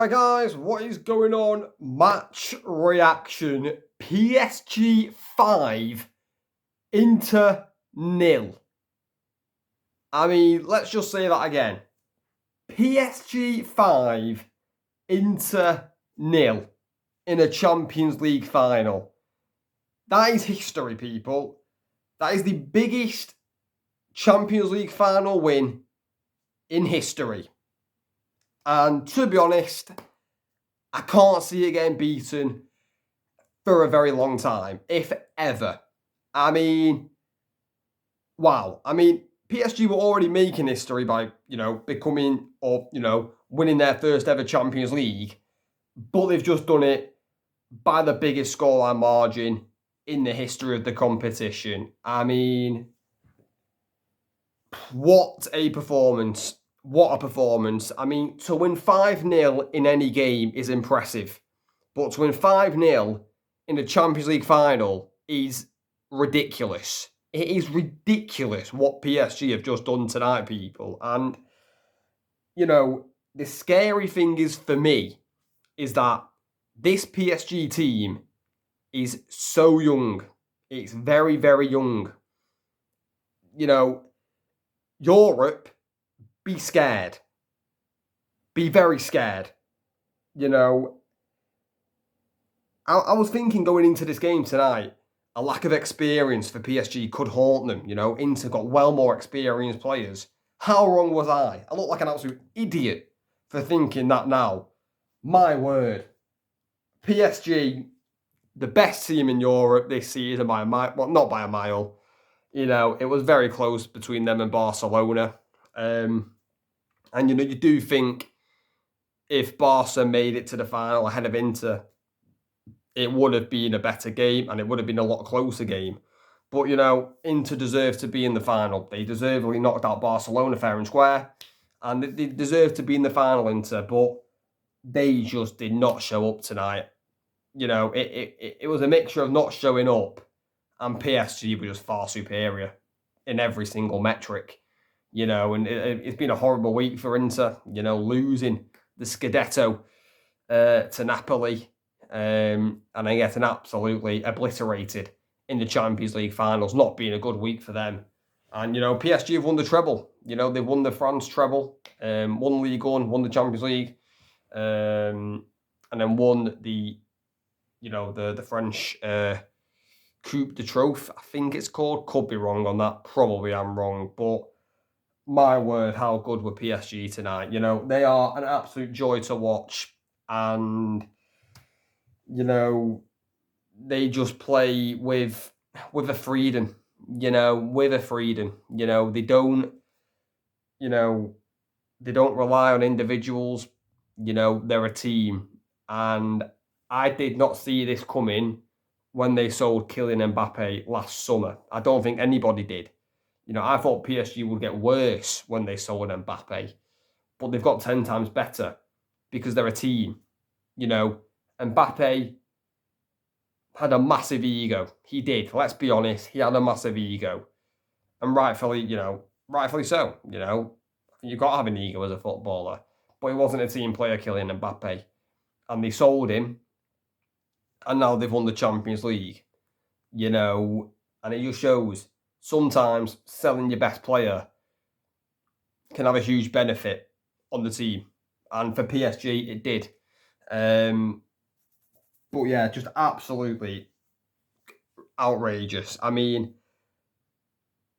Hi guys, what is going on? Match reaction. PSG 5, Inter nil. I mean, let's just say that again. PSG 5, Inter nil in a Champions League final. That is history, people. That is the biggest Champions League final win in history. And to be honest, I can't see it getting beaten for a very long time, if ever. I mean, wow. I mean, PSG were already making history by, becoming or, winning their first ever Champions League, but they've just done it by the biggest scoreline margin in the history of the competition. I mean, what a performance. What a performance. I mean, to win 5-0 in any game is impressive, but to win 5-0 in the Champions League final is ridiculous. It is ridiculous what PSG have just done tonight, people. And, the scary thing is for me is that this PSG team is so young. It's very, very young. Europe, be scared. Be very scared. I was thinking going into this game tonight, a lack of experience for PSG could haunt them. Inter got well more experienced players. How wrong was I? I look like an absolute idiot for thinking that now. My word. PSG, the best team in Europe this season by a mile. Well, not by a mile. It was very close between them and Barcelona. And, you do think if Barca made it to the final ahead of Inter, it would have been a better game and it would have been a lot closer game. But, Inter deserve to be in the final. They deservedly knocked out Barcelona fair and square. And they deserve to be in the final, Inter. But they just did not show up tonight. It was a mixture of not showing up and PSG were just far superior in every single metric. And it's been a horrible week for Inter, losing the Scudetto to Napoli. And then getting absolutely obliterated in the Champions League finals, not being a good week for them. And, PSG have won the treble. They've won the France treble, won Ligue 1, won the Champions League, and then won the French Coupe de Trophy, I think it's called. Could be wrong on that. Probably I'm wrong. But my word, how good were PSG tonight? They are an absolute joy to watch. And they just play with a freedom, with a freedom. They don't rely on individuals. They're a team. And I did not see this coming when they sold Kylian Mbappe last summer. I don't think anybody did. I thought PSG would get worse when they sold Mbappe, but they've got 10 times better because they're a team. Mbappe had a massive ego. He did. Let's be honest. He had a massive ego, and rightfully so. You've got to have an ego as a footballer. But he wasn't a team player, Kylian Mbappe, and they sold him, and now they've won the Champions League. And it just shows sometimes selling your best player can have a huge benefit on the team, and for PSG it did. But yeah, just absolutely outrageous. I mean,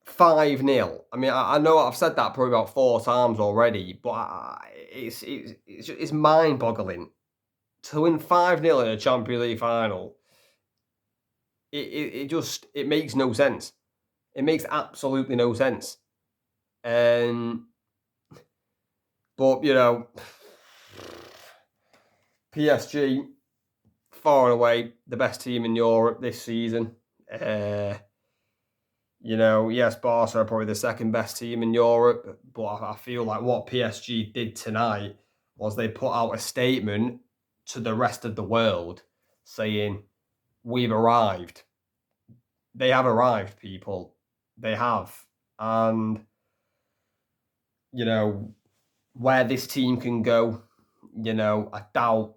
5-0. I mean, I know I've said that probably about 4 times already, but it's mind-boggling to win 5-0 in a Champions League final. It makes no sense. It makes absolutely no sense. But PSG far and away the best team in Europe this season. Yes, Barca are probably the second best team in Europe, but I feel like what PSG did tonight was they put out a statement to the rest of the world saying, we've arrived. They have arrived, people. They have. And, where this team can go, I doubt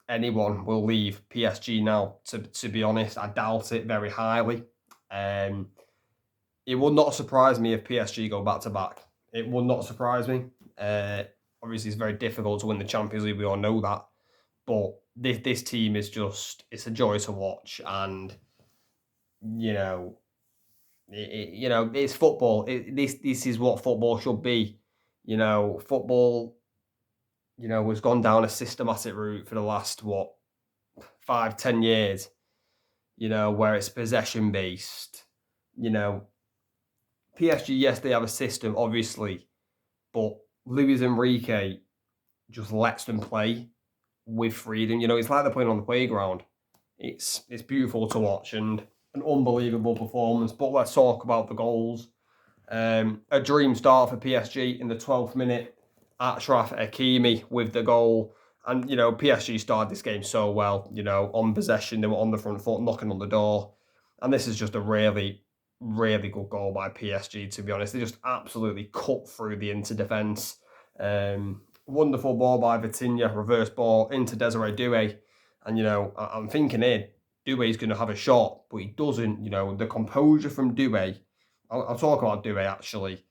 anyone will leave PSG now, to be honest. I doubt it very highly. It would not surprise me if PSG go back to back. It would not surprise me. Obviously, it's very difficult to win the Champions League. We all know that. But this team is it's a joy to watch. And, it's football. This is what football should be. Football, has gone down a systematic route for the last, 5-10 years, where it's possession based. PSG, yes, they have a system, obviously, but Luis Enrique just lets them play with freedom. It's like they're playing on the playground. It's beautiful to watch and an unbelievable performance. But let's talk about the goals. A dream start for PSG in the 12th minute. Achraf Hakimi with the goal. And, PSG started this game so well, on possession. They were on the front foot, knocking on the door. And this is just a really, really good goal by PSG, to be honest. They just absolutely cut through the Inter defence. Wonderful ball by Vitinha, reverse ball into Desiree Doué. And, I'm thinking here, Doué's going to have a shot, but he doesn't. The composure from Doué. I'll talk about Doué, actually.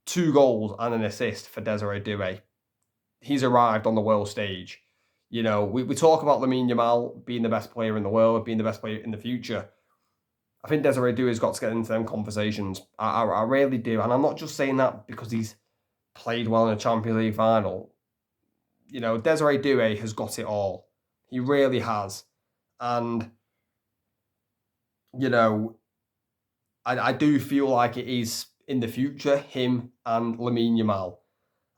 2 goals and an assist for Desiree Doué. He's arrived on the world stage. We talk about Lamine Yamal being the best player in the world, being the best player in the future. I think Desiree Doué's got to get into them conversations. I really do. And I'm not just saying that because he's played well in a Champions League final. Desiree Doué has got it all. He really has. And, I do feel like it is, in the future, him and Lamine Yamal.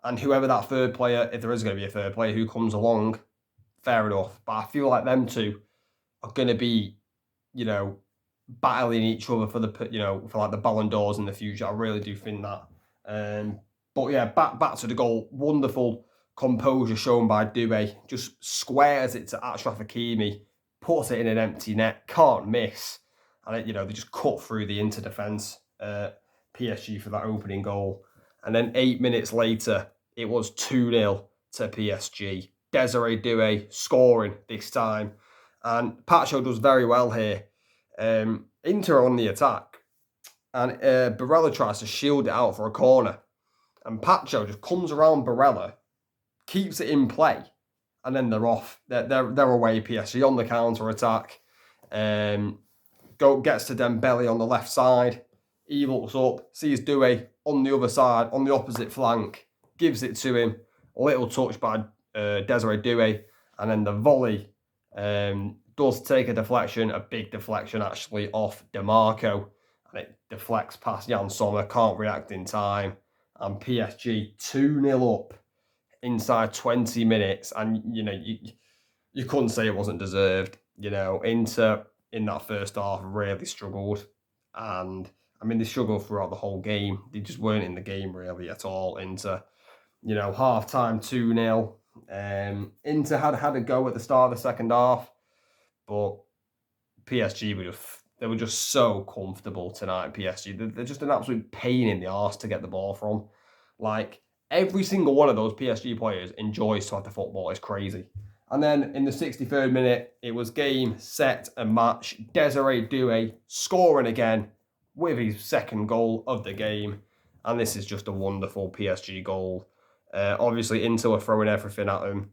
And whoever that third player, if there is going to be a third player who comes along, fair enough. But I feel like them two are going to be, battling each other for the Ballon d'Ors in the future. I really do think that. But yeah, back to the goal. Wonderful composure shown by Doué. Just squares it to Achraf Hakimi, puts it in an empty net, can't miss. And, they just cut through the Inter defence, PSG, for that opening goal. And then 8 minutes later, it was 2-0 to PSG. Desiree Doué scoring this time. And Pacho does very well here. Inter on the attack. And Barella tries to shield it out for a corner. And Pacho just comes around Barella, keeps it in play, and then they're off. They're away, PSG, on the counter-attack. Gets to Dembele on the left side. He looks up, sees Doué on the other side, on the opposite flank, gives it to him. A little touch by Desiree Doué, and then the volley does take a deflection, a big deflection actually, off DeMarco, and it deflects past Jan Sommer, can't react in time, and PSG 2-0 up inside 20 minutes, and you couldn't say it wasn't deserved. Inter in that first half really struggled, and they struggled throughout the whole game. They just weren't in the game really at all. Inter, half time 2-0. Inter had a go at the start of the second half, but PSG were just so comfortable tonight. PSG, they're just an absolute pain in the arse to get the ball from. Like, every single one of those PSG players enjoys to have the football. It's crazy. And then in the 63rd minute, it was game, set, and match. Desiree Doué scoring again with his second goal of the game. And this is just a wonderful PSG goal. Obviously, Inter were throwing everything at him,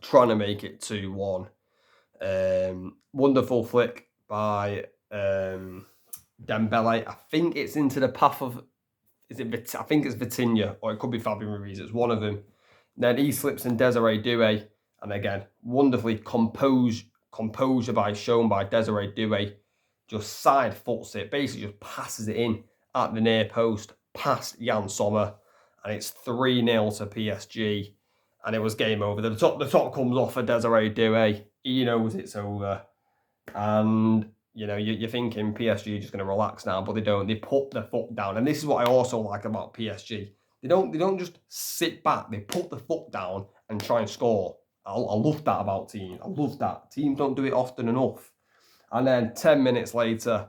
trying to make it 2-1. Wonderful flick by Dembele. I think it's into the path of... I think it's Vitinha, or it could be Fabian Ruiz. It's one of them. Then he slips in Desiree Doué. And again, wonderfully composure shown by Desiree Doué. Just side foots it, basically just passes it in at the near post, past Jan Sommer. And it's 3-0 to PSG. And it was game over. The top comes off for Desiree Doué. He knows it's over. And, you're thinking PSG are just going to relax now, but they don't. They put their foot down. And this is what I also like about PSG. They don't just sit back. They put the foot down and try and score. I love that about teams. I love that. Teams don't do it often enough. And then 10 minutes later,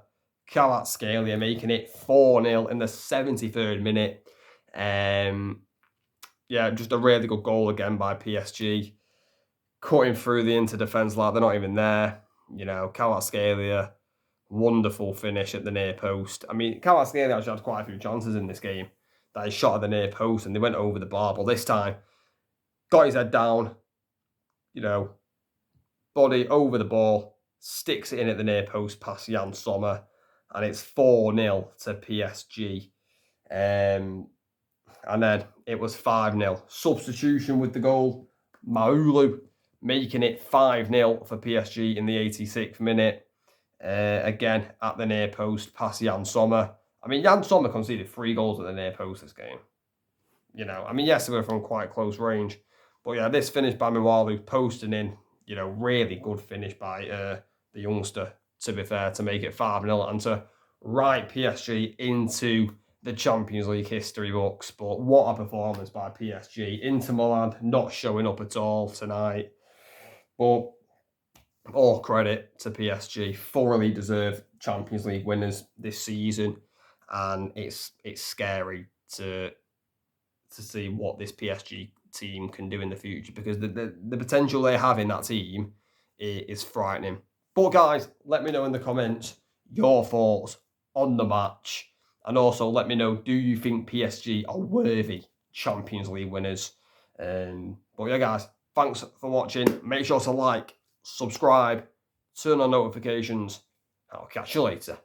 Kvaratskhelia making it 4-0 in the 73rd minute. yeah, just a really good goal again by PSG. Cutting through the Inter defence like they're not even there. You know, Kvaratskhelia, wonderful finish at the near post. I mean, Kvaratskhelia actually had quite a few chances in this game that he shot at the near post and they went over the bar. But this time, got his head down, you know, body over the ball, sticks it in at the near post past Jan Sommer, and it's 4-0 to PSG. And then it was 5-0. Substitution with the goal, Maulu making it 5-0 for PSG in the 86th minute. Again, at the near post, past Jan Sommer. I mean, Jan Sommer conceded 3 goals at the near post this game. You know, I mean, yes, they were from quite close range. But yeah, this finish by Maulu, posting in, you know, really good finish by the youngster, to be fair, to make it 5-0 and to write PSG into the Champions League history books. But what a performance by PSG. Inter Milan not showing up at all tonight. But all credit to PSG. Thoroughly deserved Champions League winners this season. And it's scary to see what this PSG team can do in the future, because the potential they have in that team is frightening. But guys, let me know in the comments your thoughts on the match. And also let me know, do you think PSG are worthy Champions League winners? But yeah, guys, thanks for watching. Make sure to like, subscribe, turn on notifications. I'll catch you later.